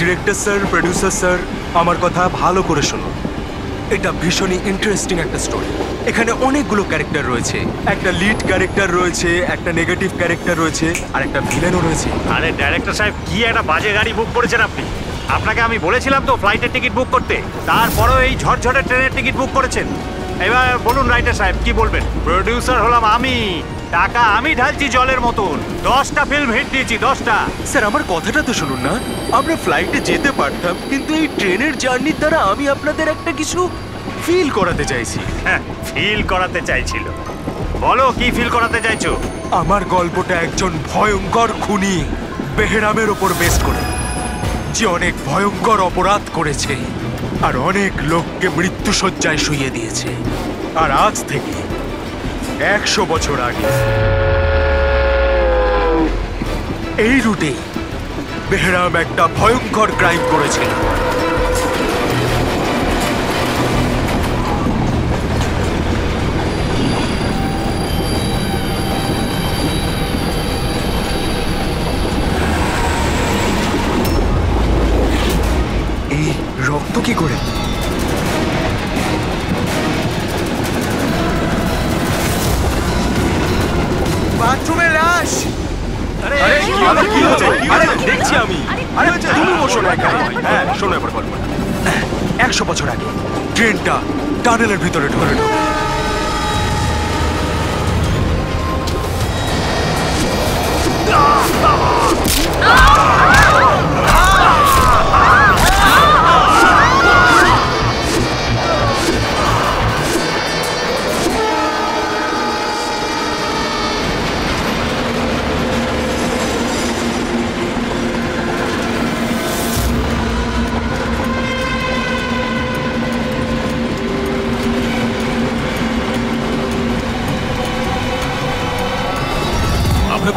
Director sir, producer sir, আমার কথা ভালো করে শুনুন। এটা ভীষণই ইন্টারেস্টিং একটা স্টোরি। এখানে অনেকগুলো ক্যারেক্টার রয়েছে, একটা লিড ক্যারেক্টার রয়েছে, একটা নেগেটিভ ক্যারেক্টার রয়েছে, আর একটা ভিলেনও রয়েছে। আরে ডাইরেক্টর সাহেব, কি একটা বাজে গাড়ি বুক করেছেন আপনি। আপনাকে আমি বলেছিলাম তো ফ্লাইটের টিকিট বুক করতে, তারপরেও এই ঝড়ঝড়ে ট্রেনের টিকিট বুক করেছেন। এবার বলুন রাইটার সাহেব কি বলবেন? প্রোডিউসার হলাম আমি, টাকা আমি ঢালছি জলের মতন। 10টা ফিল্ম হিট দিয়েছি, 10টা। স্যার আমার কথাটা তো শুনুন না। আমরা ফ্লাইটে যেতে পারতাম, কিন্তু এই ট্রেনের জার্নির দ্বারা আমি আপনাদের একটা কিছু ফিল করাতে চাইছি। হ্যাঁ, ফিল করাতে চাইছিল। বলো কি ফিল করাতে চাইছো? আমার গল্পটা একজন ভয়ঙ্কর খুনি বেহরামের ওপর বেস করে, যে অনেক ভয়ঙ্কর অপরাধ করেছে আর অনেক লোককে মৃত্যুশয্যায় শুইয়ে দিয়েছে। আর আজ থেকে 100 বছর আগে এই রুটে বেহরাম একটা ভয়ঙ্কর ক্রাইম করেছিল। এই রক্ত কি করে? বাথরুমের লাশ। দেখছি আমি। তুমি বসো না এখানে। হ্যাঁ, শোনো এবার গল্প। 100 বছর আগে ট্রেনটা টানেলের ভিতরে ঢোকে।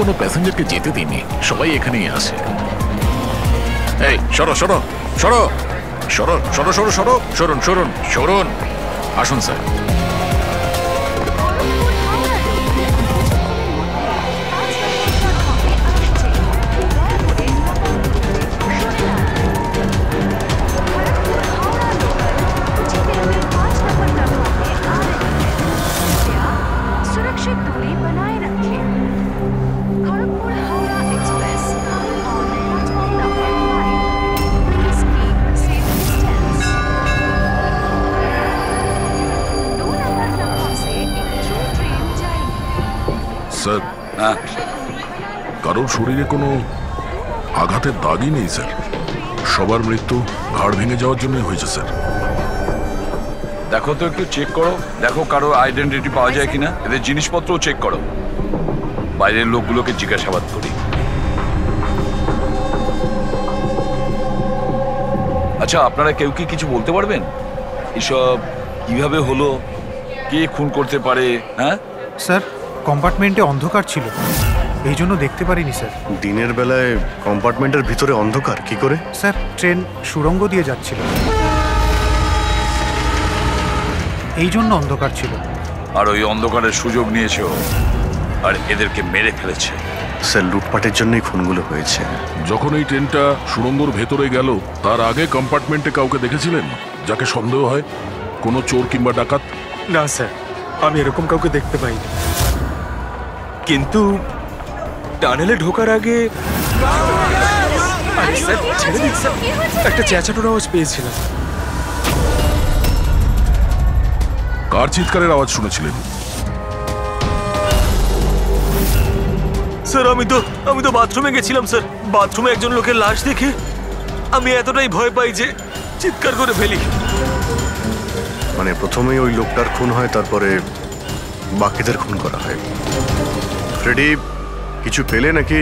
কোনো প্যাসেঞ্জারকে যেতে দিননি, সবাই এখানেই আসে। এই সরো সরো সরো সরো সরো সরো সরো সরুন সরুন সরুন, আসুন স্যার। স্যার, কারোর শরীরে কোনো আঘাতের দাগই নেই স্যার। সবার মৃত্যু ঘাড় ভেঙে যাওয়ার জন্য হয়েছে স্যার। দেখো তো, একটু চেক করো, দেখো কারো আইডেন্টিটি পাওয়া যায় কিনা। এদের জিনিসপত্রও চেক করো। বাইরের লোকগুলোকে জিজ্ঞাসাবাদ করি। আচ্ছা, আপনারা কেউ কি কিছু বলতে পারবেন? এসব কিভাবে হলো, কে খুন করতে পারে? হ্যাঁ স্যার, কম্পার্টমেন্টে অন্ধকার ছিল, এই জন্য দেখতে পারিনি স্যার। দিনের বেলায় কম্পার্টমেন্টের ভিতরে অন্ধকার কি করে? স্যার, ট্রেন সুড়ঙ্গ দিয়ে যাচ্ছিল, এই জন্য অন্ধকার ছিল। আর ওই অন্ধকারের সুযোগ নিয়েছে আর এদেরকে মেরে ফেলেছে। স্যার, লুটপাটের জন্যই খুনগুলো হয়েছে। যখন এই ট্রেনটা সুড়ঙ্গর ভেতরে গেল, তার আগে কম্পার্টমেন্টে কাউকে দেখেছিলেন যাকে সন্দেহ হয়? কোনো চোর কিংবা ডাকাত? না স্যার, আমি এরকম কাউকে দেখতে পাইনি। কিন্তু টানেলে ঢোকার আগে ছেড়ে দিন স্যার, একটা চেঁচানোর আওয়াজ পেয়েছিলাম। কার চিৎকারের আওয়াজ শুনেছিলেন? স্যার, আমি তো বাথরুমে গেছিলাম স্যার। বাথরুমে একজন লোকের লাশ দেখে আমি এতটাই ভয় পাই যে চিৎকার করে ফেলি। মানে প্রথমেই ওই লোকটার খুন হয়, তারপরে বাকিদের খুন করা হয়। ফ্রেডি, কিছু পেলে নাকি?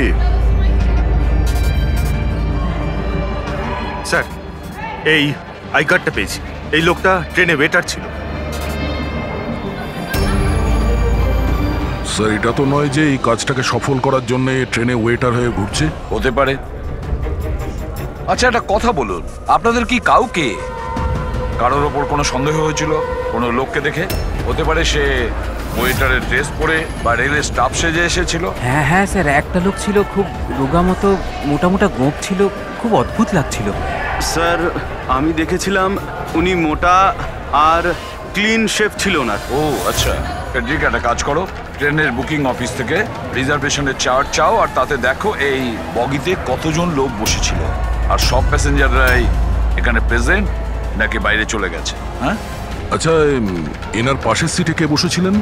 স্যার, এই আই কার্ডটা পেয়েছি। এই লোকটা ট্রেনে ওয়েটার ছিল। স্যার, এটা তো নয় যে এই কাজটাকে সফল করার জন্য ট্রেনে ওয়েটার হয়ে ঘুরছে? হতে পারে। আচ্ছা, একটা কথা বলুন, আপনাদের কি কাউকে কারোর ওপর কোনো সন্দেহ হয়েছিল কোনো লোককে দেখে? হতে পারে সে ওয়েটারের ড্রেস পরে বা রেলের স্টাফ সেজে এসেছিল। হ্যাঁ হ্যাঁ স্যার, একটা লোক ছিল, খুব রোগা মতো, মোটা মোটা গোঁপ ছিল, খুব খুব অদ্ভুত লাগছিল। স্যার আমি দেখেছিলাম উনি মোটা আর ক্লিন শেভ ছিল না। ও আচ্ছা, ফেডরিক একটা কাজ করো, ট্রেনের বুকিং অফিস থেকে রিজার্ভেশনের চার্ট চাও আর তাতে দেখো এই বগিতে কতজন লোক বসেছিল আর সব প্যাসেঞ্জাররাই এখানে প্রেজেন্ট নাকি বাইরে চলে গেছে। হ্যাঁ আচ্ছা, এনার পাশের সিটে কে বসেছিলেন?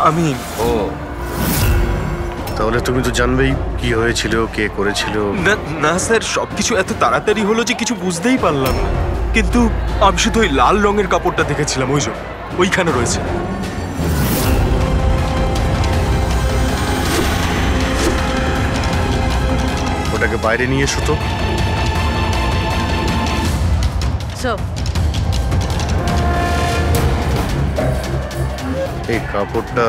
আমি। ও তাহলে তুমি তো জানবেই কি হয়েছিল, কে করেছিল। না স্যার, সবকিছু এত তাড়াতাড়ি হলো যে কিছু বুঝতেই পারলাম না। কিন্তু আমি শুধু ওই লাল রঙের কাপড়টা দেখেছিলাম, ওই যে ওইখানে রয়েছে। ওটাকে বাইরে নিয়ে এসো তো। এই কাপড়টা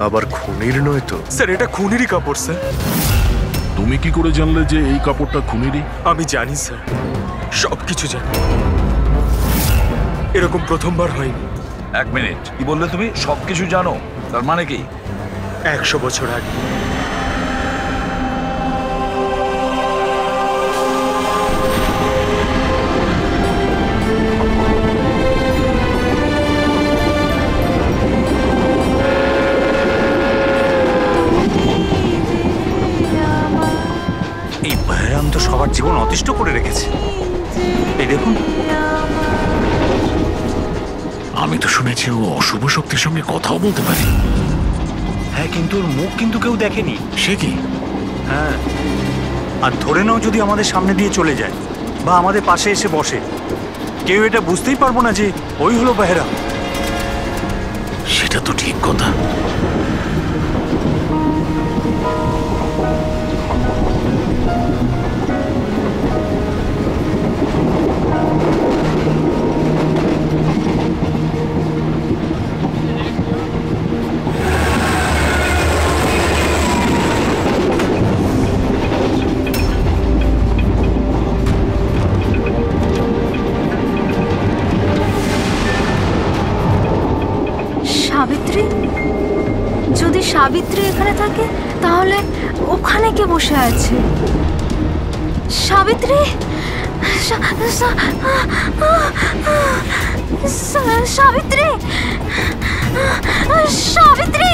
আবার খুনির নয় তো? স্যার এটা খুনেরই কাপড় স্যার। তুমি কি করে জানলে যে এই কাপড়টা খুনিরই? আমি জানি স্যার, সবকিছু জানি। এরকম প্রথমবার হয়নি। এক মিনিট, কি বললে তুমি? সবকিছু জানো তার মানে কি? 100 বছর আগে এই বেহরাম তো সবার জীবন অতিষ্ঠ করে রেখেছে। এই দেখুন, আমি তো শুনেছি ও অশুভ শক্তির সঙ্গে কথাও বলতে পারে। হ্যাঁ, কিন্তু ওর মুখ কিন্তু কেউ দেখেনি। সে কি? হ্যাঁ, আর ধরে নাও যদি আমাদের সামনে দিয়ে চলে যায় বা আমাদের পাশে এসে বসে, কেউ এটা বুঝতেই পারবো না যে ওই হলো বেহরাম। সেটা তো ঠিক কথা। সাবিত্রী, যদি সাবিত্রী এখানে থাকে তাহলে ওখানে কে বসে আছে? সাবিত্রী, সাবিত্রী, সাবিত্রী, সাবিত্রী,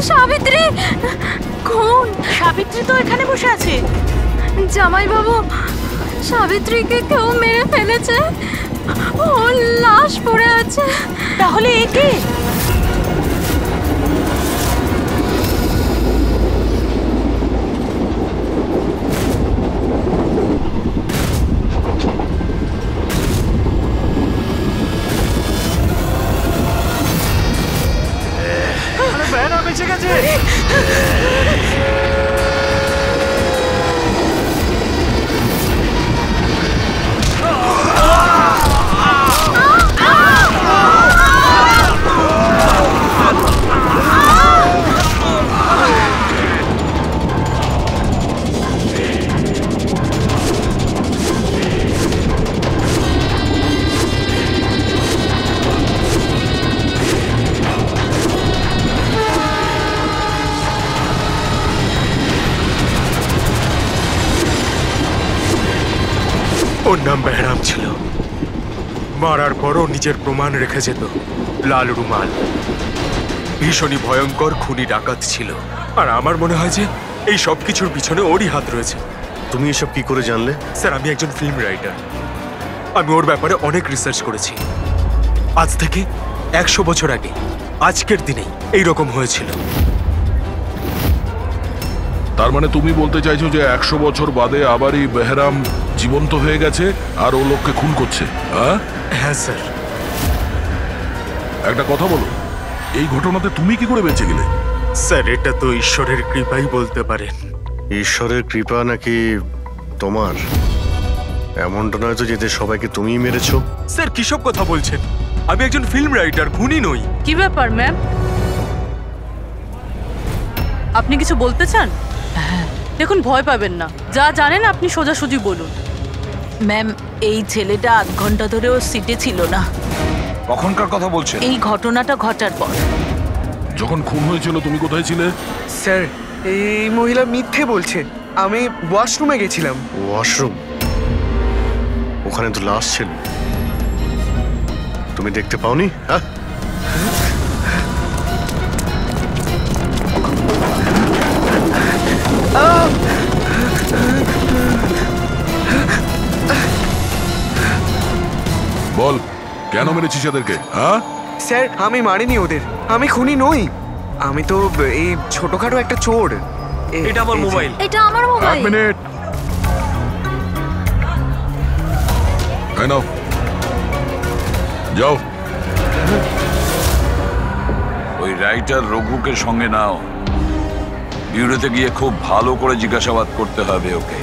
সাবিত্রী, কোন সাবিত্রী? তো এখানে বসে আছে। জামাই বাবু, সাবিত্রীকে কেউ মেরে ফেলেছে, ওর লাশ পড়ে আছে। তাহলে এ কে? বেহরাম বেঁচে গেছে। ওর নাম বেহরাম ছিল। মারার পরও নিজের প্রমাণ রেখে যেত, লাল রুমাল। ভীষণই ভয়ঙ্কর খুনি ডাকাত ছিল। আর আমার মনে হয় যে এই সব কিছুর পিছনে ওরই হাত রয়েছে। তুমি এসব কি করে জানলে? স্যার আমি একজন ফিল্ম রাইটার, আমি ওর ব্যাপারে অনেক রিসার্চ করেছি। আজ থেকে 100 বছর আগে আজকের দিনেই এইরকম হয়েছিল। তার মানে তুমি বলতে চাইছো যে 100 বছর বাদে আবারই বেহরাম জীবন্ত হয়ে গেছে আর ও লোককে খুন করছে? হ্যাঁ স্যার। একটা কথা বলো, এই ঘটনাতে তুমি কি করে বেঁচে গেলে? স্যার এটা তো ঈশ্বরের কৃপাই বলতে পারেন। ঈশ্বরের কৃপা নাকি তোমার? এমনটা নয় তো যেতে সবাইকে তুমিই মেরেছো? স্যার কিসব কথা বলছেন? আমি একজন ফিল্ম রাইটার, খুনি নই। কি ব্যাপার ম্যাম, আপনি কিছু বলতে চান? দেখুন, ভয় পাবেন না, যা জানেন আপনি সোজাসুজি বলুন। ম্যাম, এই ছেলেটা 8 ঘন্টা ধরে ওর সিটে ছিল না। কখনকার কথা বলছেন? এই ঘটনাটা ঘটার পর। যখন খুন হয়েছিল তুমি কোথায় ছিলে? স্যার, এই মহিলা মিথ্যে বলছে। আমি ওয়াশরুমে গেছিলাম। ওয়াশরুম? ওখানে তো লাশ ছিল, তুমি দেখতে পাওনি? হ্যাঁ, বল, কেন মেরেছিস এদেরকে? হ্যাঁ স্যার, আমি মারিনি ওদের। আমি খুনি নই। আমি তো এই ছোটখাটো একটা চোর। এটা আমার মোবাইল। এটা আমার এক মোবাইল। মিনিট, এই নাও, যাও। ওই রাইটার রঘুকে সঙ্গে নাও। বিউরোতে গিয়ে খুব ভালো করে জিজ্ঞাসাবাদ করতে হবে ওকে।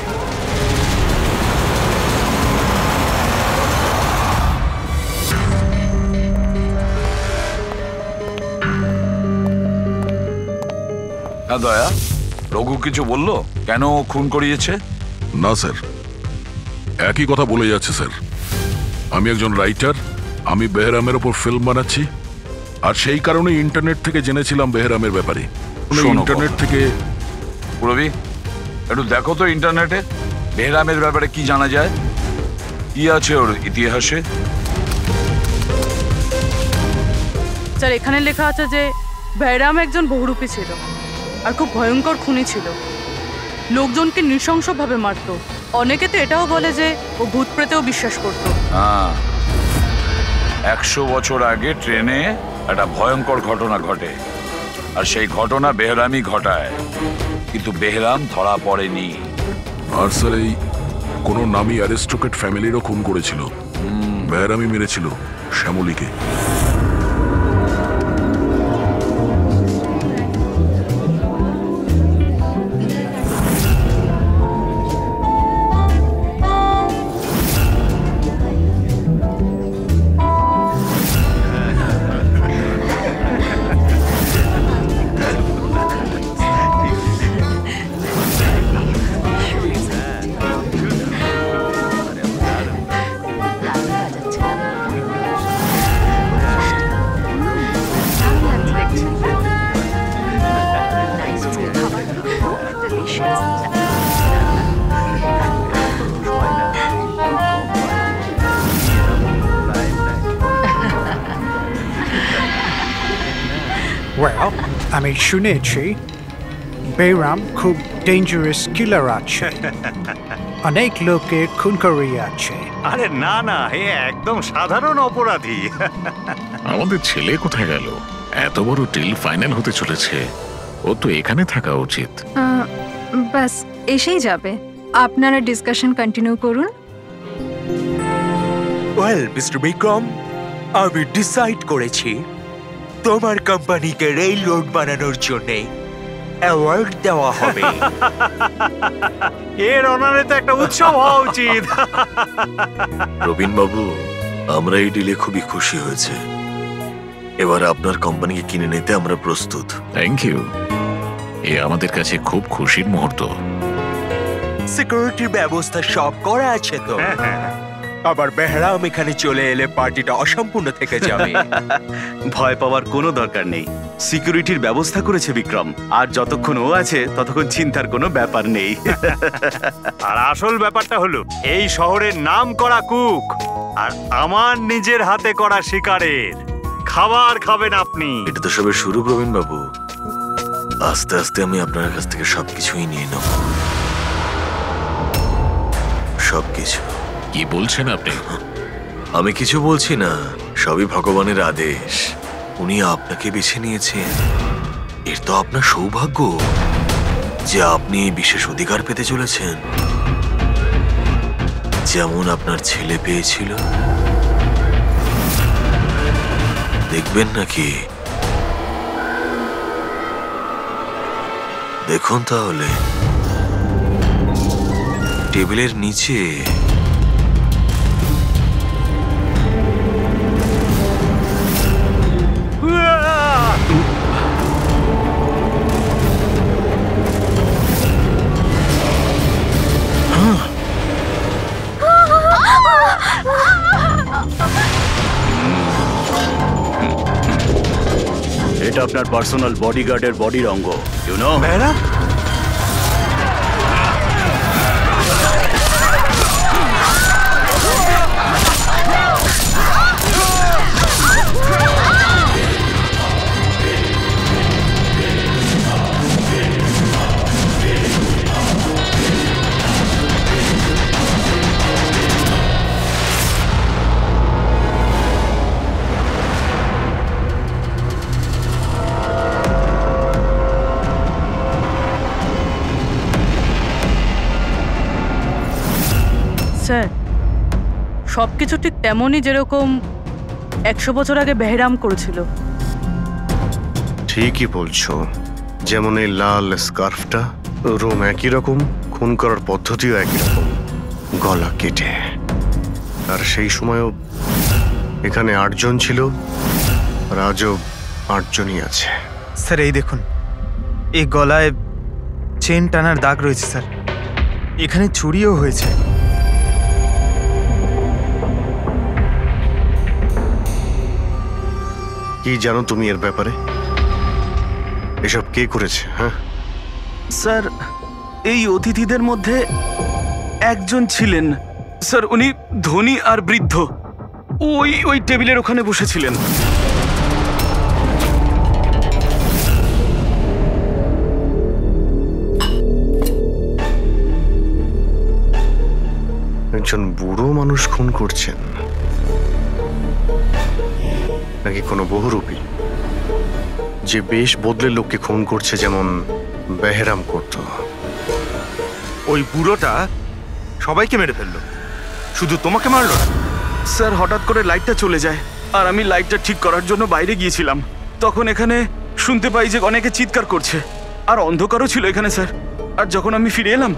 হ্যাঁ দয়া, রঘু কিছু বললো কেন ও খুন করিয়েছে? না স্যার, একই কথা বলে যাচ্ছে স্যার। আমি একজন রাইটার, আমি বেহরামের ওপর ফিল্ম বানাচ্ছি, আর সেই কারণে ইন্টারনেট থেকে জেনেছিলাম বেহরামের ব্যাপারে। ইন্টারনেট থেকে। রবি, একটু দেখো তো ইন্টারনেটে বেহরামের ব্যাপারে কি জানা যায়, কি আছে ওর ইতিহাসে। স্যার, এখানে লেখা আছে যে বেহরাম একজন বহুরূপী ছিল আর খুব ভয়ঙ্কর খুনি ছিল। লোকজনকে নৃশংসভাবে মারত। অনেকে তো এটাও বলে যে ও ভূত প্রেতেও বিশ্বাস করত। হ্যাঁ, 100 বছর আগে ট্রেনে একটা ভয়ঙ্কর ঘটনা ঘটে, আর সেই ঘটনা বেহরামই ঘটায়, কিন্তু বেহরাম ধরা পড়েনি। আর স্যার, এই কোনো নামী অ্যারিস্টোক্রেট ফ্যামিলিরও খুন করেছিল। বেহরামই মেরেছিল শ্যামলীকে। Well, আমি শুনেছি বেহরাম খুব ডেঞ্জারাস কিলার আছে, অনেক লোকের খুন করিয়াছে। আরে না না, এ একদম সাধারণ অপরাধী। আমাদের ছেলে কোথায় গেল? এত বড় ডিল ফাইনাল হতে চলেছে, ও তো এখানে থাকা উচিত। বাস এসেই যাবে। আপনারা ডিসকাশন কন্টিনিউ করুন। ওয়েল মিস্টার বিক্রম, আমি ডিসাইড করেছি তোমার কোম্পানিকে রেল রোড বানানোর জন্য অ্যাওয়ার্ড দেওয়া হবে। এর অনারে তো একটা উৎসব হওয়া উচিত। রবীন বাবু, আমরা এই ডিলে খুবই খুশি হয়েছে। এবার আপনার কোম্পানিকে কিনে নিতে আমরা প্রস্তুত। থ্যাংক ইউ, এ আমাদের কাছে খুব খুশির মুহূর্ত। সিকিউরিটির ব্যবস্থা সব করা আছে তো? আবার বেহরাম এখানে চলে এলে পার্টিটা অসম্পূর্ণ থেকে যাবে। ভয় পাওয়ার কোনো দরকার নেই। সিকিউরিটির ব্যবস্থা করেছে বিক্রম, আর যতক্ষণ ও আছে ততক্ষণ চিন্তার কোনো ব্যাপার নেই। আর আসল ব্যাপারটা হলো, এই শহরের নাম করা কুক আর আমার নিজের হাতে করা শিকারের খাবার খাবেন আপনি। এটা তো সবে শুরু প্রবীণ বাবু, আস্তে আস্তে আমি আপনার কাছ থেকে সবকিছুই নিয়ে নেব, সবকিছু। কি বলছেন আপনি? আমি কিছু বলছি না, সবই ভগবানের আদেশ। উনি আপনাকে বেছে নিয়েছেন, এর তো আপনার সৌভাগ্য যে আপনি এই বিশেষ অধিকার পেতে চলেছেন, যেমন আপনার ছেলে পেয়েছিল। দেখবেন নাকি? দেখুন তাহলে, টেবিলের নিচে এটা আপনার পার্সোনাল বডিগার্ডের বডির অঙ্গ, ইউ নো? বেহরাম, স্যার, সব কিছু ঠিক তেমনই যেরকম 100 বছর আগে বেহরাম করেছিল। ঠিকই বলছো, যেমন এই লাল স্কার্ফটা, রুম একই রকম, খুন করার পদ্ধতিও একই রকম, গলা কেটে। আর সেই সময়ও এখানে 8 জন ছিল, আর আজও 8 জনই আছে। স্যার এই দেখুন, এই গলায় চেন টানার দাগ রয়েছে স্যার, এখানে চুরিও হয়েছে। কি জানো তুমি এর ব্যাপারে? এসব কে করেছে? হ্যাঁ স্যার, এই অতিথিদের মধ্যে একজন ছিলেন স্যার, উনি ধনী আর বৃদ্ধ, ওই টেবিলের ওখানে বসেছিলেন। একজন বুড়ো মানুষ খুন করছেন নাকি কোনো বহুরূপী যে বেশ বদলে লোককে খুন করছে, যেমন বেহরাম করত? ওই বুড়োটা সবাইকে মেরে ফেললো, শুধু তোমাকে মারলো না? স্যার, হঠাৎ করে লাইটটা চলে যায়, আর আমি লাইটটা ঠিক করার জন্য বাইরে গিয়েছিলাম। তখন এখানে শুনতে পাই যে অনেকে চিৎকার করছে, আর অন্ধকারও ছিল এখানে স্যার। আর যখন আমি ফিরে এলাম,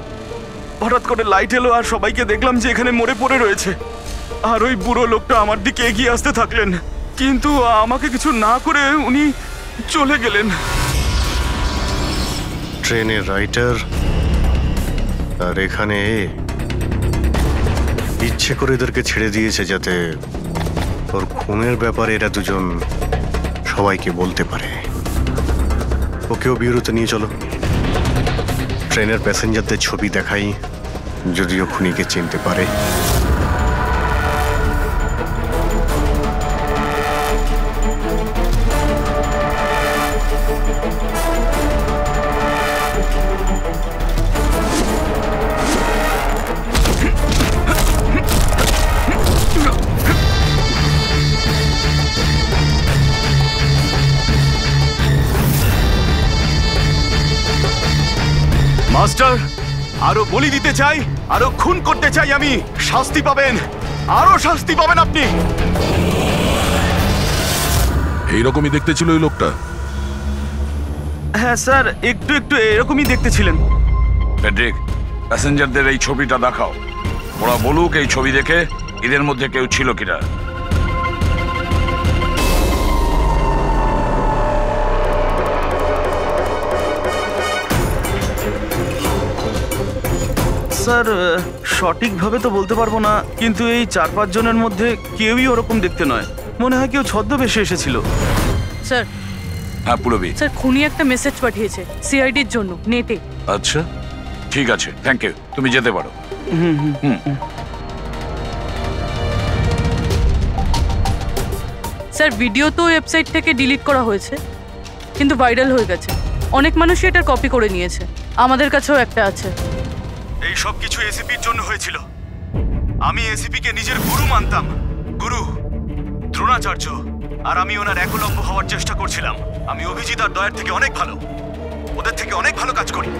হঠাৎ করে লাইট এলো আর সবাইকে দেখলাম যে এখানে মরে পড়ে রয়েছে। আর ওই বুড়ো লোকটা আমার দিকে এগিয়ে আসতে থাকলেন, কিন্তু আমাকে কিছু না করে উনি চলে গেলেন। ট্রেনের রাইটার আর এখানে ইচ্ছে করে এদেরকে ছেড়ে দিয়েছে যাতে ওর খুনের ব্যাপারে এরা দুজন সবাইকে বলতে পারে। ওকেও বিউরোতে নিয়ে চলো, ট্রেনের প্যাসেঞ্জারদের ছবি দেখাই, যদিও খুনিকে চিনতে পারে। মাস্টার, আরো বলি দিতে চাই, আরো খুন করতে চাই আমি। শাস্তি পাবেন, আরো শাস্তি পাবেন আপনি। এইরকমই দেখতে ছিল ওই লোকটা? হ্যাঁ স্যার, একটু একটু এরকমই দেখতে ছিলেন। ফেডরিক, প্যাসেঞ্জারদের এই ছবিটা দেখাও, ওরা বলুক এই ছবি দেখে এদের মধ্যে কেউ ছিল কিনা। স্যার, সঠিকভাবে তো বলতে পারবো না, কিন্তু এই 4-5 জনের মধ্যে কেউই ওরকম দেখতে নয়। মনে হয় কেউ ছদ্মবেশে এসেছিল। স্যার, হ্যাঁ পুরবি। স্যার, খুনি একটা মেসেজ পাঠিয়েছে সিআইডির জন্য নেটে। আচ্ছা ঠিক আছে, থ্যাংক ইউ, তুমি যেতে পারো। স্যার, ভিডিও তো ওয়েবসাইট থেকে ডিলিট করা হয়েছে, কিন্তু ভাইরাল হয়ে গেছে। অনেক মানুষই এটার কপি করে নিয়েছে, আমাদের কাছেও একটা আছে। এই সব কিছু এসিপির জন্য হয়েছিল। আমি এসিপিকে নিজের গুরু মানতাম, গুরু দ্রোণাচার্য, আর আমি ওনার একলব্য হওয়ার চেষ্টা করছিলাম। আমি অভিজিৎ আর দয়ার থেকে অনেক ভালো, ওদের থেকে অনেক ভালো কাজ করি,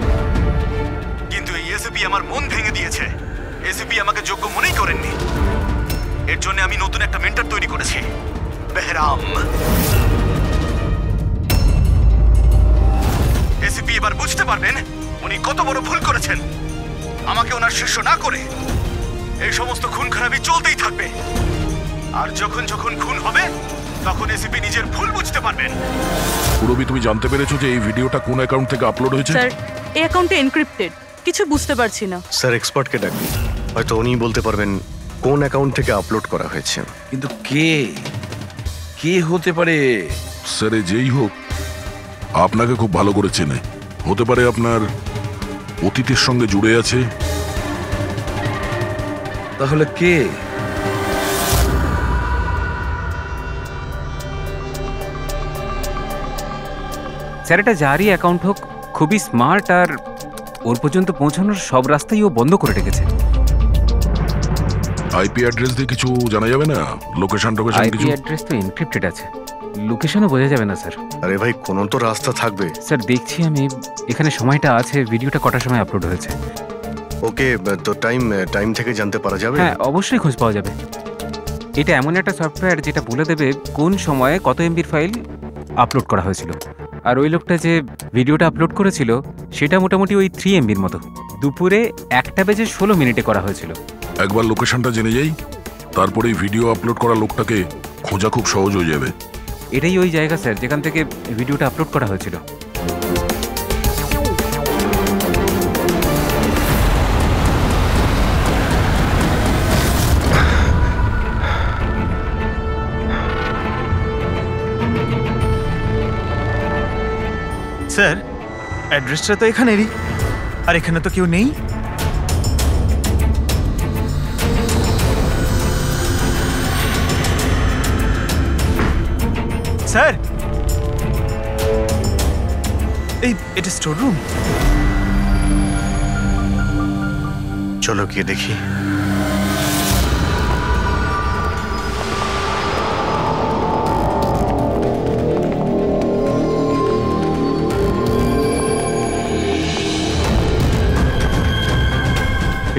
কিন্তু এই এসিপি আমার মন ভেঙে দিয়েছে। এসিপি আমাকে যোগ্য মনেই করেননি। এর জন্য আমি নতুন একটা মেন্টর তৈরি করেছি, বেহরাম। এসিপি এবার বুঝতে পারবেন উনি কত বড় ভুল করেছেন। আমাকে ওনার শিষ্য না করে এই সমস্ত খুন খারাপি চলতেই থাকবে, আর যখন যখন খুন হবে তখন এসিপি নিজের ভুল বুঝতে পারবেন। পুরবি, তুমি জানতে পেরেছো যে এই ভিডিওটা কোন অ্যাকাউন্ট থেকে আপলোড হয়েছে? স্যার, এই অ্যাকাউন্টে এনক্রিপ্টেড, কিছু বুঝতে পারছি না। স্যার, এক্সপার্টকে ডাকুন, হয়তো উনিই বলতে পারবেন কোন অ্যাকাউন্ট থেকে আপলোড করা হয়েছে। কিন্তু কে কে হতে পারে? স্যার, যেই হোক আপনাকে খুব ভালো করে চেনে। হতে পারে আপনার অতীতের সঙ্গে জুড়ে আছে। তাহলে কে? স্যার, এটা যারই অ্যাকাউন্ট হোক, খুবই স্মার্ট, আর ওর পর্যন্ত পৌঁছানোর সব রাস্তাই ও বন্ধ করে রেখেছে। আইপি অ্যাড্রেস দিয়ে কিছু জানা যাবে না? লোকেশন টোকেশন আইপি কিছু? অ্যাড্রেস তো এনক্রিপ্টেড আছে, লোকেশনও বোঝা যাবে না স্যার। আরে ভাই, কোনো তো রাস্তা থাকবে। স্যার দেখছি আমি, এখানে সময়টা আছে, ভিডিওটা কটার সময় আপলোড হয়েছে। ওকে, তো টাইম থেকে জানতে পারা যাবে? হ্যাঁ, অবশ্যই খোঁজ পাওয়া যাবে। এটা এমন একটা সফটওয়্যার যেটা বলে দেবে কোন সময়ে কত এমবির ফাইল আপলোড করা হয়েছিল। আর ওই লোকটা যে ভিডিওটা আপলোড করেছিল সেটা মোটামুটি ওই 3 এমবির মতো, দুপুরে 1:16 করা হয়েছিল। একবার লোকেশনটা জেনে যাই, তারপরে ভিডিও আপলোড করা লোকটাকে খোঁজা খুব সহজ হয়ে যাবে। এটাই ওই জায়গা স্যার যেখান থেকে ভিডিওটা আপলোড করা হয়েছিল। স্যার, অ্যাড্রেসটা তো এখানেরই, আর এখানে তো কেউ নেই। স্যার, এটা স্টোর রুম। চলো গিয়ে দেখি।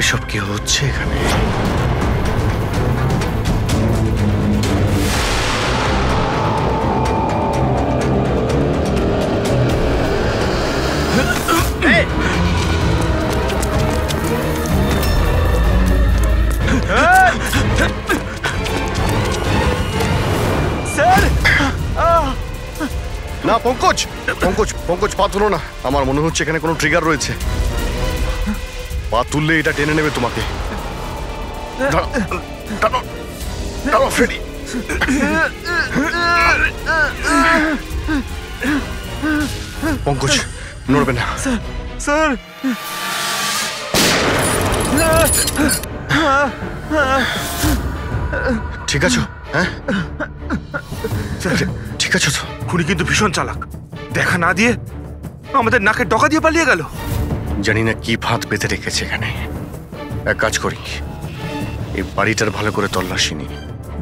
এসব কি হচ্ছে এখানে? না পঙ্কজ, পঙ্কজ পঙ্কজ পা তুলো না। আমার মনে হচ্ছে এখানে কোনো ট্রিগার রয়েছে। পা তুললে এটা টেনে নেবে তোমাকে। ফ্রেডি, পঙ্কজ নড়বে না। স্যার, ঠিক আছো? হ্যাঁ, ঠিক আছো তো? খুনি কিন্তু ভীষণ চালাক, দেখা না দিয়ে আমাদের নাকের ডকা দিয়ে পালিয়ে গেল। জানি না কি ফাঁদ পেতে রেখেছে এখানে। এক কাজ করি, এই বাড়িটার ভালো করে তল্লাশি নি,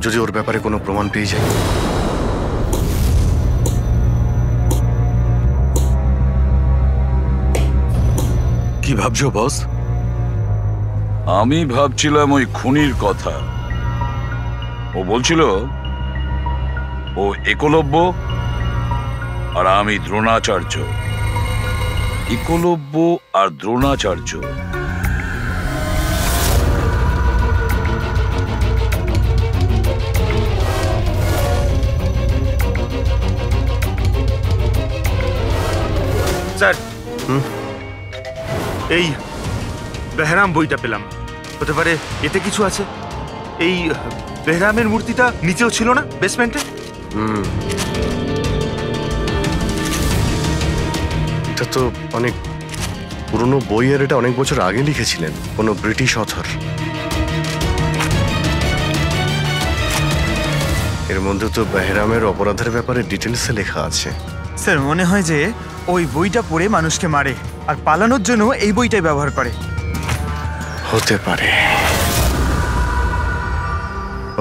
যদি ওর ব্যাপারে কোনো প্রমাণ পেয়ে যায়। কি ভাবছো বস? আমি ভাবছিলাম ওই খুনির কথা। ও বলছিল ও একলব্য আর আমি দ্রোণাচার্য। একলব্য আর দ্রোণাচার্য। স্যার, এই বেহরাম বইটা পেলাম, হতে পারে এতে কিছু আছে। এই বেহরামের মূর্তিটা নিচেও ছিল না, বেসমেন্টে? এটা তো অনেক পুরনো বই, আর এটা অনেক বছর আগে লিখেছিলেন কোনো ব্রিটিশ অথর। এর মধ্যে তো বেহরামের অপরাধের ব্যাপারে ডিটেলসে লেখা আছে। স্যার, মনে হয় যে ওই বইটা পড়ে মানুষকে মারে আর পালানোর জন্য এই বইটাই ব্যবহার করে। হতে পারে।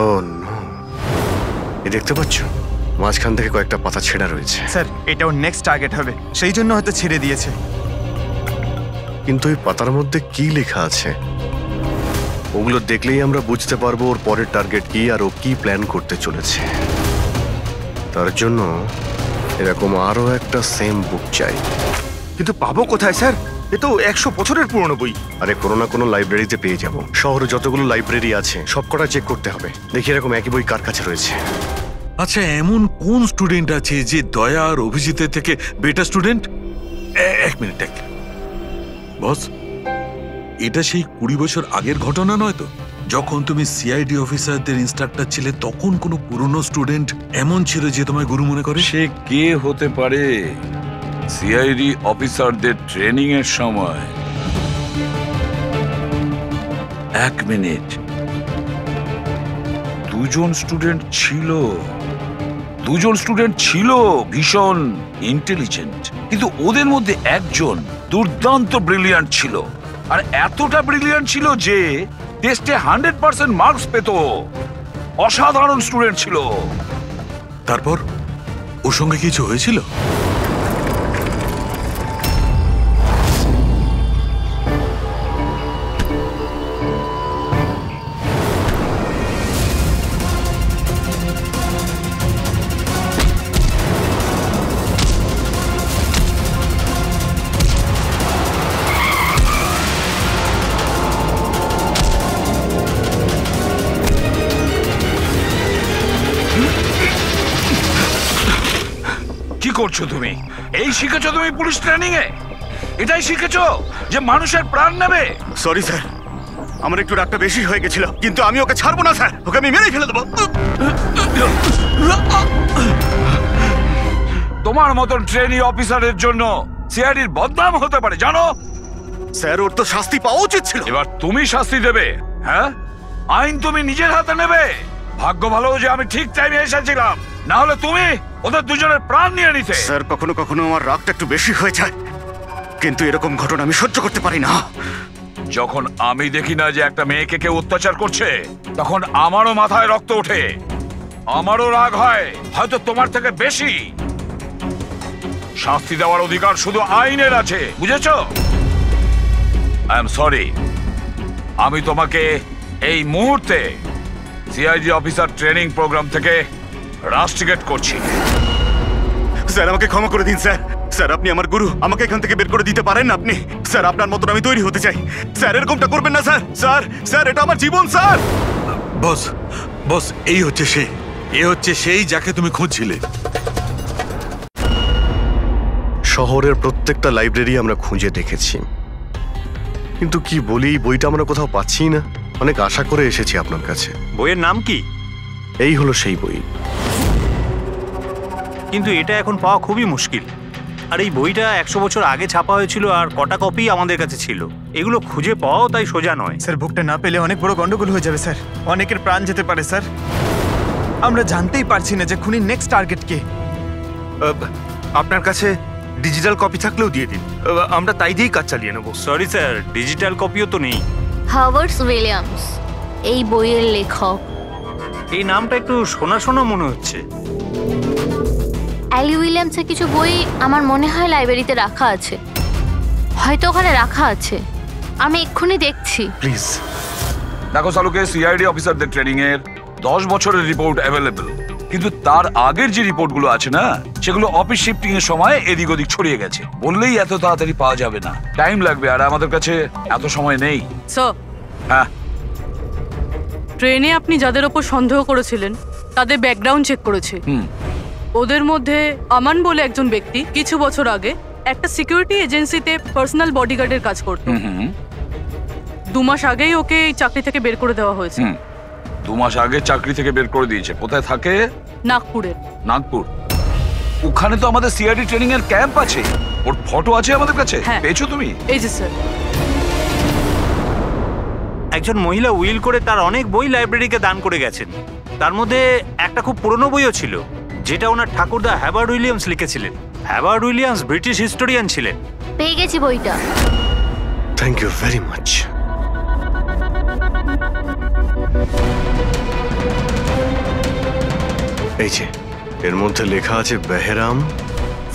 ও নো, এই দেখতে পাচ্ছ মাঝখান থেকে কয়েকটা পাতা ছেঁড়া রয়েছে। স্যার, এটাও নেক্সট টার্গেট হবে, সেই জন্য হয়তো ছেড়ে দিয়েছে। কিন্তু এই পাতার মধ্যে কি লেখা আছে ওগুলো দেখলেই আমরা বুঝতে পারবো ওর পরের টার্গেট কি আর ও কি প্ল্যান করতে চলেছে। তার জন্য এরকম আরো একটা সেম বুক চাই। কিন্তু পাবো কোথায় স্যার? এ তো 100 বছরের পুরনো বই। আরে কোনো না কোনো লাইব্রেরিতে পেয়ে যাব। শহরে যতগুলো লাইব্রেরি আছে সবকটা চেক করতে হবে, দেখি এরকম একই বই কার কাছে রয়েছে। আচ্ছা, এমন কোন স্টুডেন্ট আছে যে দয়া আর অভিজিতের থেকে বেটার স্টুডেন্ট? এক মিনিট, বস, এটা সেই 20 বছর আগের ঘটনা নয় তো? যখন তুমি সিআইডি অফিসারদের ইনস্ট্রাক্টর ছিলে, তখন কোনো পুরনো স্টুডেন্ট এমন ছিল যে তোমায় গুরু মনে করে? সে কে হতে পারে সিআইডি অফিসারদের ট্রেনিং এর সময় 1 মিনিট, 2জন স্টুডেন্ট ছিল ভীষণ ইন্টেলিজেন্ট, কিন্তু ওদের মধ্যে একজন দুর্দান্ত ব্রিলিয়ান্ট ছিল। আর এতটা ব্রিলিয়ান্ট ছিল যে টেস্টে 100% মার্কস পেত। অসাধারণ স্টুডেন্ট ছিল। তারপর ওর সঙ্গে কিছু হয়েছিল? কি করছো তুমি? এই শিখেছো তুমি পুলিশ ট্রেনিং এ? এটাই শিখেছো যে মানুষের প্রাণ নেবে? সরি স্যার, আমার একটু রাগটা বেশি হয়ে গেছিল, কিন্তু আমি ওকে ছাড়বো না স্যার, ওকে আমি মেরেই ফেলে দেবো। তোমার মতন ট্রেনি অফিসারের জন্য সিআইডির বদনাম হতে পারে, জানো? স্যার, ওর তো শাস্তি পাওয়া উচিত ছিল। এবার তুমি শাস্তি দেবে। হ্যাঁ, আইন তুমি নিজের হাতে নেবে। ভাগ্য ভালো যে আমি ঠিক টাইমে এসেছিলাম, না হলে তুমি ওদের দুজনের প্রাণ নিয়ে নিতে। স্যার, কখনো কখনো আমার রাগটা একটু বেশি হয়ে যায়, কিন্তু এরকম ঘটনা আমি সহ্য করতে পারি না। যখন আমি দেখি না যে একটা মেয়েকে কেউ অত্যাচার করছে, তখন আমারও মাথায় রক্ত ওঠে, আমারও রাগ হয়, হয়তো তোমার থেকে বেশি। শাস্তি দেওয়ার অধিকার শুধু আইনের আছে, বুঝেছো? আই এম সরি, আমি তোমাকে এই মুহূর্তে সিআইডি অফিসার ট্রেনিং প্রোগ্রাম থেকে রাস্টিকেট করছি। স্যার, আমাকে ক্ষমা করে দিন স্যার। স্যার, আপনি আমার গুরু, আমাকে এখান থেকে বের করে দিতে পারেন না আপনি? স্যার, আপনার মতন আমি তৈরি হতে চাই। স্যার, এরকমটা করবেন না স্যার। স্যার, স্যার, এটা আমার জীবন স্যার। বস, এই হচ্ছে সেই যাকে তুমি খুঁজছিলে। শহরের প্রত্যেকটা লাইব্রেরি আমরা খুঁজে দেখেছি, কিন্তু কি বলি, বইটা আমরা কোথাও পাচ্ছি না। অনেক আশা করে এসেছি আপনার কাছে। বইয়ের নাম কি? এই হলো সেই বই। কিন্তু এটা এখন পাওয়া খুবই মুশকিল। আর এই বইটা 100 বছর আগে ছাপা হয়েছিল, আর কটা কপি আমাদের কাছে ছিল। এগুলো খুঁজে পাওয়াও তাই সোজা নয়। স্যার, বুকটা না পেলে অনেক বড় গন্ডগোল হয়ে যাবে স্যার। অনেকের প্রাণ যেতে পারে স্যার। আমরা জানতেই পারছি না যে খুনির নেক্সট টার্গেট কে। আপনার কাছে ডিজিটাল কপি থাকলেও দিয়ে দিন, আমরা তাই দিয়েই কাজ চালিয়ে নেব। সরি স্যার, ডিজিটাল কপিও তো নেই। হাওয়ার্ড উইলিয়ামস এই বইয়ের লেখক। এই নামটা একটু শোনা শোনা মনে হচ্ছে। অ্যালি উইলিয়ামসের কিছু বই আমার মনে হয় লাইব্রেরিতে রাখা আছে, হয়তো ওখানে রাখা আছে। আমি এক্ষুনি দেখছি। প্লিজ দেখো সালুকে, সিআইডি অফিসারদের ট্রেনিং এর 10 বছরের রিপোর্ট অ্যাভেলেবল, কিন্তু তার আগের যে রিপোর্টগুলো আছে না, সেগুলো অফিস শিফটিং এর সময় এদিক ওদিক ছড়িয়ে গেছে। বললেই এত তাড়াতাড়ি পাওয়া যাবে না, টাইম লাগবে, আর আমাদের কাছে এত সময় নেই। হ্যাঁ, ট্রেনে আপনি যাদের ওপর সন্দেহ করেছিলেন তাদের ব্যাকগ্রাউন্ড চেক করেছে। ওদের মধ্যে আমান বলে একজন ব্যক্তি কিছু বছর আগে একটা সিকিউরিটি এজেন্সিতে পার্সোনাল বডিগার্ডের কাজ করত। 2 মাস আগেই ওকে এই চাকরি থেকে বের করে দেওয়া হয়েছে। 2 মাস আগে চাকরি থেকে বের করে দিয়েছে। কোথায় থাকে? নাগপুরে। নাগপুর? ওখানে তো আমাদের সিআইডি ট্রেনিং এর ক্যাম্প আছে। ওর ফটো আছে আমাদের কাছে, পেয়েছো তুমি? এই যে স্যার। একজন মহিলা উইল করে তার অনেক বই লাইব্রেরিকে দান করে গেছেন। তার মধ্যে একটা খুব পুরনো বইও ছিল, যেটা ওনার ঠাকুরদা হাওয়ার্ড উইলিয়ামস লিখেছিলেন। হাওয়ার্ড উইলিয়ামস ব্রিটিশ হিস্টোরিয়ান ছিলেন। পেয়ে গেছি বইটা। Thank you very much. এই যে এর মধ্যে লেখা আছে, বেহরাম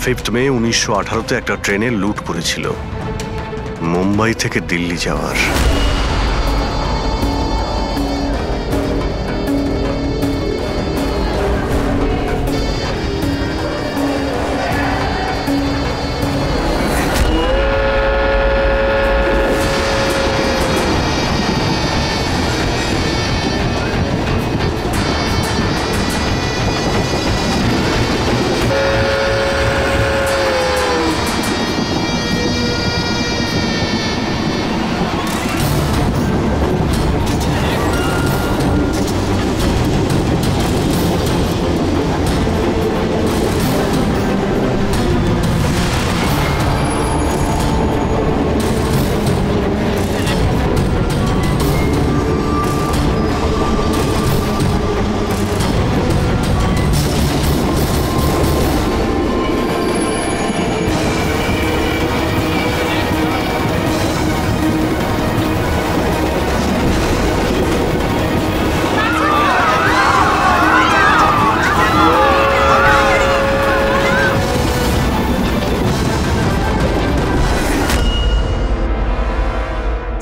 5 মে 1918-তে একটা ট্রেনে লুট করেছিল মুম্বাই থেকে দিল্লি যাওয়ার।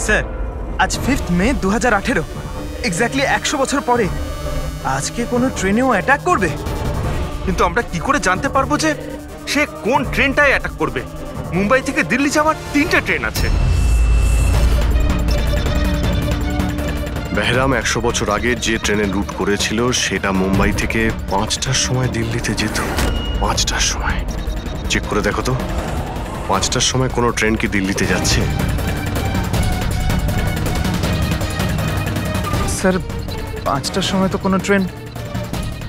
স্যার আজ 5th মে 2018, এক্স্যাক্টলি 100 বছর পরে আজকে কোনো ট্রেনেও অ্যাটাক করবে। কিন্তু আমরা কি করে জানতে পারবো যে সে কোন ট্রেনটায় অ্যাটাক করবে? মুম্বাই থেকে দিল্লি যাওয়ার 3টে ট্রেন আছে। বেহরাম 100 বছর আগে যে ট্রেনে রুট করেছিল সেটা মুম্বাই থেকে 5টার সময় দিল্লিতে যেত। 5টার সময় চেক করে দেখো তো, 5টার সময় কোনো ট্রেন কি দিল্লিতে যাচ্ছে? স্যার 5টার সময় তো কোনো ট্রেন,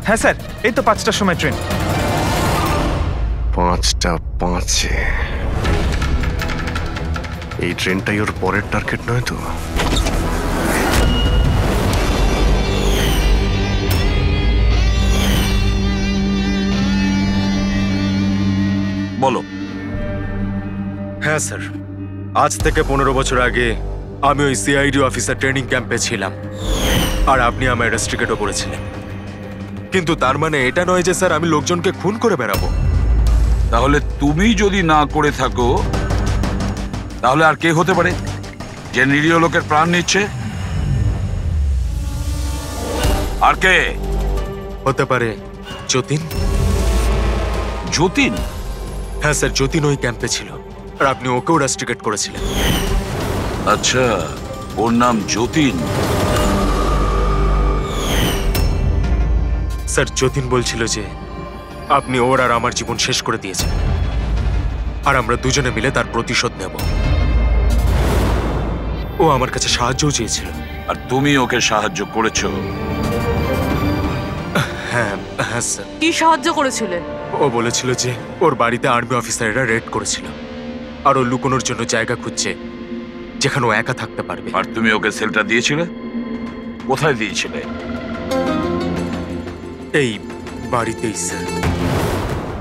হ্যাঁ স্যার এই তো 5টার সময় ট্রেন। 5টা 5-এ এই ট্রেনটাই ওর পরের টার্গেট নয় তো? বলো। হ্যাঁ স্যার, আজ থেকে 15 বছর আগে আমি ওই সিআইডি অফিসার ট্রেনিং ক্যাম্পে ছিলাম, আর আপনি আমায় রেস্ট্রিকেটও করেছিলেন। কিন্তু তার মানে এটা নয় যে স্যার আমি লোকজনকে খুন করে বেড়াবো। তাহলে তুমি যদি না করে থাকো তাহলে আর কে হতে পারে যে নিরীহ লোকের প্রাণ নিচ্ছে? আর কে হতে পারে? যতীন। যতীন? হ্যাঁ স্যার, যতীন ওই ক্যাম্পে ছিল, আর আপনি ওকেও রেস্ট্রিকেট করেছিলেন। আচ্ছা, ওর নাম যতীন? স্যার যতীন বলছিল যে আপনি ওর আর আমার জীবন শেষ করে দিয়েছেন, আর আমরা দুজনে মিলে তার প্রতিশোধ নেব। ও আমার কাছে সাহায্যও চেয়েছিল। আর তুমি ওকে সাহায্য করেছো? হ্যাঁ হ্যাঁ স্যার। কি সাহায্য করেছিলে? ও বলেছিল যে ওর বাড়িতে আর্মি অফিসাররা রেড করেছিল, আর ও লুকোনোর জন্য জায়গা খুঁজছে যেখানে ও একা থাকতে পারবে। আর তুমি ওকে সেলটা দিয়েছিলে? কোথায় দিয়েছিলে? এই বাড়িতেই স্যার।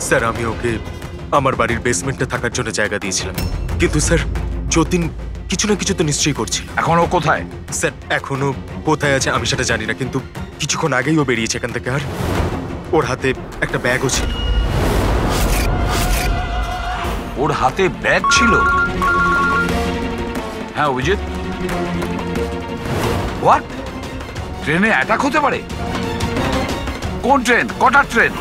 স্যার আমি ওকে আমার বাড়ির বেসমেন্টে থাকার জন্য জায়গা দিয়েছিলাম, কিন্তু স্যার যতীন কিছু না কিছু তো নিশ্চয়ই করছিল। এখন ও কোথায়? স্যার এখনো কোথায় আছে আমি সেটা জানি না, কিন্তু কিছুক্ষণ আগেই ও বেরিয়েছে এখান থেকে, আর ওর হাতে একটা ব্যাগও ছিল। ওর হাতে ব্যাগ ছিল? হ্যাঁ অভিজিৎ, হোয়াট? ট্রেনে অ্যাটাক হতে পারে? কোন ট্রেন? কটার ট্রেন?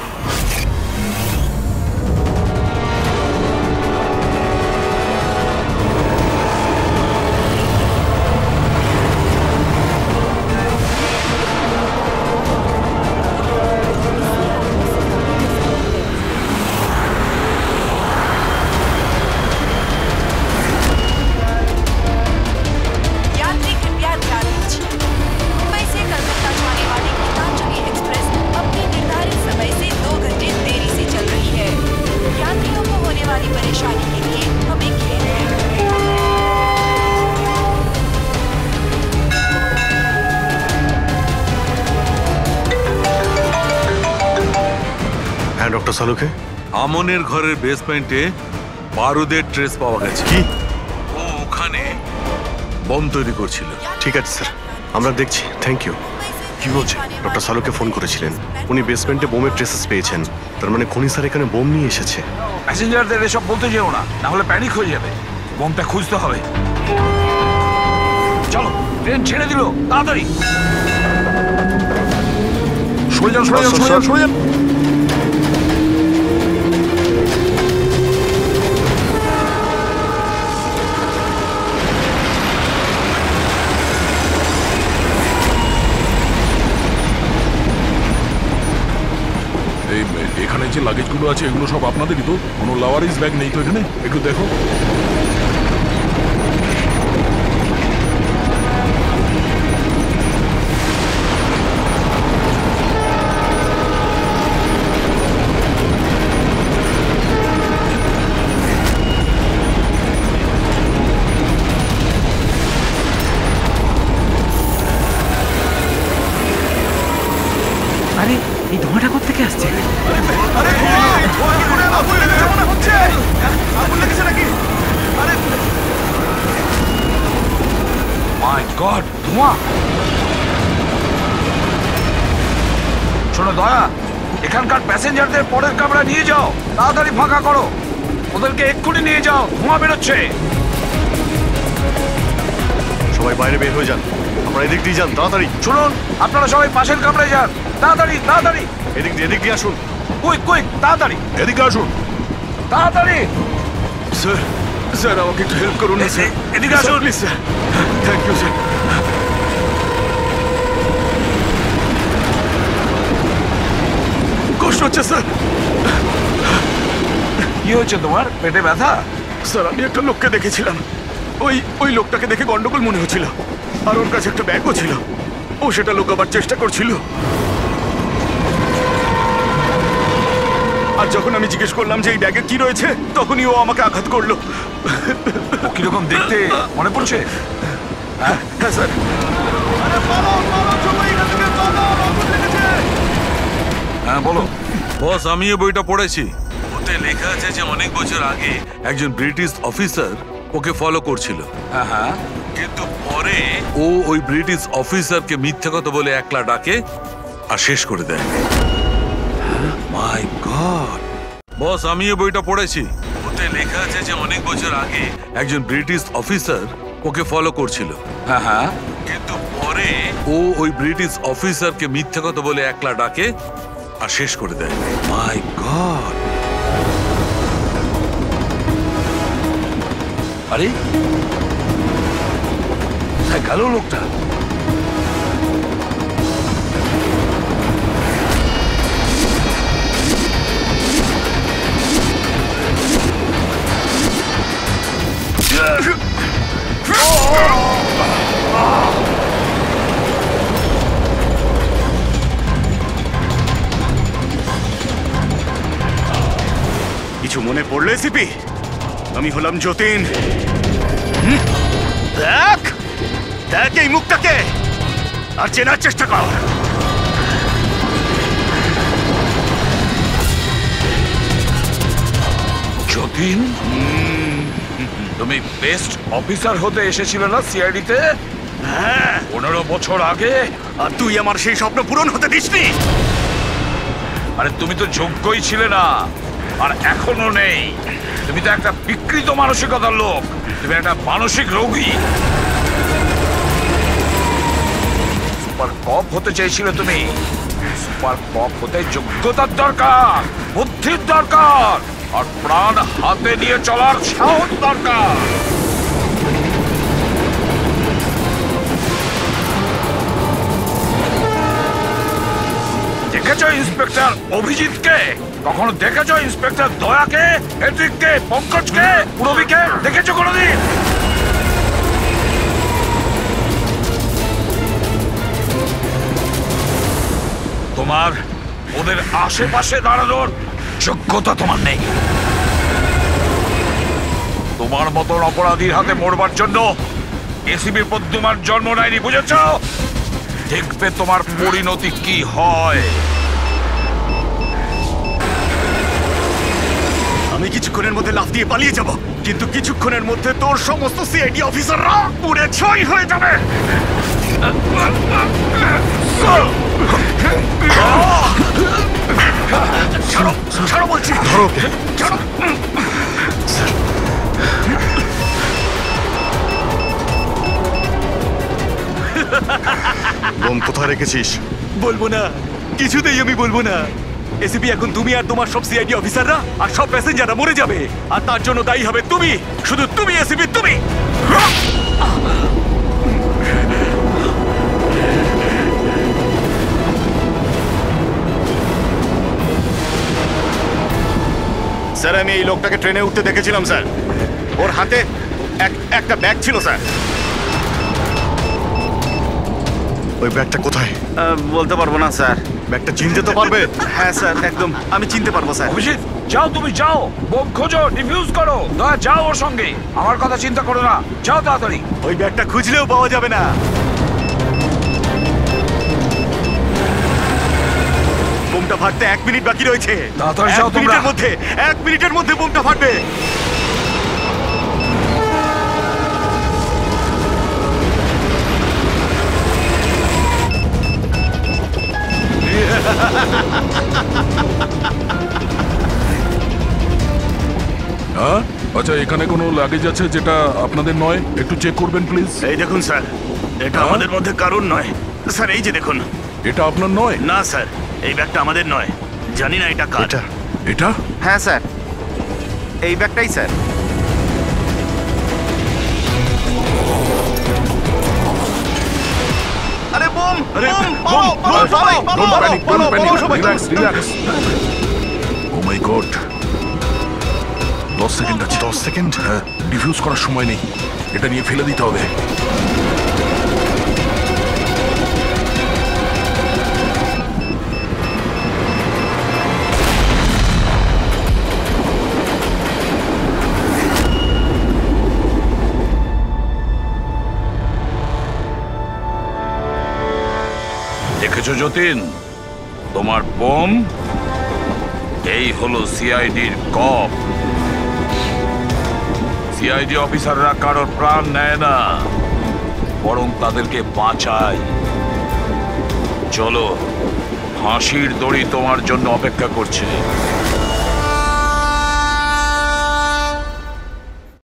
यात्री कृपया ध्यान दीजिए, मुंबई से कलकत्ता जाने वाली गीतांजलि एक्सप्रेस अपने निर्धारित समय से 2 घंटे देरी से चल रही है। यात्रियों को होने वाली परेशानी के लिए हमें खेद है। হ্যাঁ ডক্টর সালুকে, আমনের ঘরের বেসমেন্টে বারুদের ট্রেস পাওয়া গেছে। কি? ও ওখানে বোম তৈরি করছিল। ঠিক আছে স্যার, আমরা দেখছি। Thank you. কি বলছে? ডক্টর সালুকে ফোন করেছিলেন, উনি বেসমেন্টে বোমের ট্রেসেস পেয়েছেন। তার মানে খুনি স্যার এখানে বোম নিয়ে এসেছে। প্যাসেঞ্জারদের এসব বলতে যেও না, না হলে প্যানিক হয়ে যাবে। বোমটা খুঁজতে হবে। চলো, ট্রেন ছেড়ে দিল, তাড়াতাড়ি সরে যান, সরে যান, সরে যান, সরে যান। এখানে যে লাগেজগুলো আছে এগুলো সব আপনাদেরই তো? কোনো লাওয়ারিস ব্যাগ নেই তো এখানে? একটু দেখো। আরে এই ধোঁয়াটা কোত্থেকে আসছে? মাই গড, ধোঁয়া! শোনো দয়া, এখানকার প্যাসেঞ্জারদের পরের কামরা নিয়ে যাও, তাড়াতাড়ি ফাঁকা করো। ওদেরকে এক্ষুনি নিয়ে যাও, ধোঁয়া বেরোচ্ছে। সবাই বাইরে বের হয়ে যান, আমরা এদিক দিয়ে যান, তাড়াতাড়ি। শুনুন, আপনারা সবাই পাশের কামরায় যান, তাড়াতাড়ি তাড়াতাড়ি। এদিক দিয়ে আসুন। কুইক কুইক, তাড়াতাড়ি এদিকে আসুন। তাড়াতাড়ি। স্যার স্যার আমাকে একটু হেল্প করুন না স্যার। এদিকে আসুন please sir. Thank you sir. কষ্ট হচ্ছে স্যার। কি হয়েছে তোমার? পেটে ব্যথা? স্যার আমি একটা লোককে দেখেছিলাম, ওই লোকটাকে দেখে গন্ডগোল মনে হচ্ছিল, আর ওর কাছে একটা ব্যাগও ছিল। ও সেটা লুকাবার চেষ্টা করছিল। আর যখন আমি জিজ্ঞেস করলাম যে এই ব্যাগে কি রয়েছে, তখনই ও আমাকে আঘাত করলো। ও কিরকম দেখতে মনে পড়ছে? হ্যাঁ স্যার। হ্যাঁ বলো। বস, আমি এই বইটা পড়েছি। ওতে লেখা আছে যে অনেক বছর আগে একজন ব্রিটিশ অফিসার ওকে ফলো করছিল। হ্যাঁ, কিন্তু পরে ও ওই ব্রিটিশ অফিসারকে মিথ্যা কথা বলে একলা ডাকে আর শেষ করে দেয়। মাই গড। বস, আমি এই বইটা পড়েছি। ওতে লেখা আছে যে অনেক বছর আগে একজন ব্রিটিশ অফিসার ওকে ফলো করছিল। হ্যাঁ, কিন্তু পরে ও ওই ব্রিটিশ অফিসারকে মিথ্যা কথা বলে একলা ডাকে আর শেষ করে দেয়। মাই গড। আরে কোথায় গেল লোকটা? কিছু মনে পড়লে সিপি? আমি হলাম যতীন। দেখ দেখ এই মুখটাকে, আর চেনার চেষ্টা কর। যতীন, তুমি বেস্ট অফিসার হতে এসেছিলে না সিআইডিতে? হ্যাঁ, 15 বছর আগে। আর তুই আমার সেই স্বপ্ন পূরণ হতে দিসনি। আরে তুমি তো যোগ্যই ছিলে না, আর এখনো নেই। তুমি তো একটা বিকৃত মানসিকতার লোক। তুমি একটা মানসিক রোগী। সুপার কপ হতে চেয়েছিলে তুমি। সুপার কপ হতে যোগ্যতার দরকার, বুদ্ধির দরকার, আর প্রাণ হাতে নিয়ে চলার সাহস দরকার। দেখেছো ইন্সপেক্টর অভিজিৎকে? কখনো দেখেছো ইন্সপেক্টর দয়াকে, হেড্রিককে, পঙ্কজকে, পুরবীকে? দেখেছো কোনোদিন? তোমার ওদের আশেপাশে দাঁড়ানোর যোগ্যতা তোমার নেই। তোমার মতন অপরাধীর হাতে মরবার জন্য এসিবি পদ্মমার জন্ম নেয়নি, বুঝেছো? দেখবে তোমার পরিণতি কি হয়। আমি কিছুক্ষণের মধ্যে লাফ দিয়ে পালিয়ে যাব, কিন্তু কিছুক্ষণের মধ্যে তোর সমস্ত সিআইডি অফিসাররা পুড়ে ছাই হয়ে যাবে। ছাড়ো ছাড়ো বলছি, ধরো ছাড়ো। বোম কোথায় রেখেছিস? বলবো না, কিছুতেই আমি বলবো না। এসিপি, এখন তুমি আর তোমার সব সিআইডি অফিসাররা আর সব প্যাসেঞ্জাররা মরে যাবে, আর তার জন্য দায়ী হবে তুমি, শুধু তুমি এসিপি, তুমি। স্যার, আমি এই লোকটাকে ট্রেনে উঠতে দেখেছিলাম স্যার। ওর হাতে একটা ব্যাগ ছিল স্যার। ওই ব্যাগটা কোথায়? বলতে পারবো না স্যার। ব্যাগটা চিনতে তো পারবে? হ্যাঁ স্যার, একদম আমি চিনতে পারবো স্যার। অভিজিৎ, যাও, তুমি যাও, বোম খোঁজো, ডিফিউজ করো। দয়া, যাও ওর সঙ্গে। আমার কথা চিন্তা করো না, যাও তাড়াতাড়ি। ওই ব্যাগটা খুঁজলেও পাওয়া যাবে না। বোমটা ফাটতে 1 মিনিট বাকি রয়েছে। তাড়াতাড়ি যাও তোমরা। 1 মিনিটের মধ্যে বোমটা ফাটবে। হ্যাঁ, আচ্ছা, এখানে কোনো লাগেজ আছে যেটা আপনাদের নয়? একটু চেক করবেন প্লিজ। এই দেখুন স্যার, এটা আমাদের মধ্যে কারণ নয় স্যার। এই যে দেখুন, এটা আপনার নয়? না স্যার, এই ব্যাগটা আমাদের নয়। জানি না এটা কার। এটা? হ্যাঁ স্যার, এই ব্যাগটাই স্যার। আরে বোম! আরে বোম! বোম! পালাও, পালাও, পালাও, পালাও, পালাও, পালাও, সবাই। ও মাই গড, 10 সেকেন্ড আছে। 10 সেকেন্ড? হ্যাঁ, ডিফিউজ করার সময় নেই, এটা নিয়ে ফেলে দিতে হবে। দেখেছো যতীন, তোমার বোম এই হলো সিআইডির কপ। সিআইডি অফিসাররা কারোর প্রাণ নেয় না, বরং তাদেরকে বাঁচায়। চলো, ফাঁসির দড়ি তোমার জন্য অপেক্ষা করছে।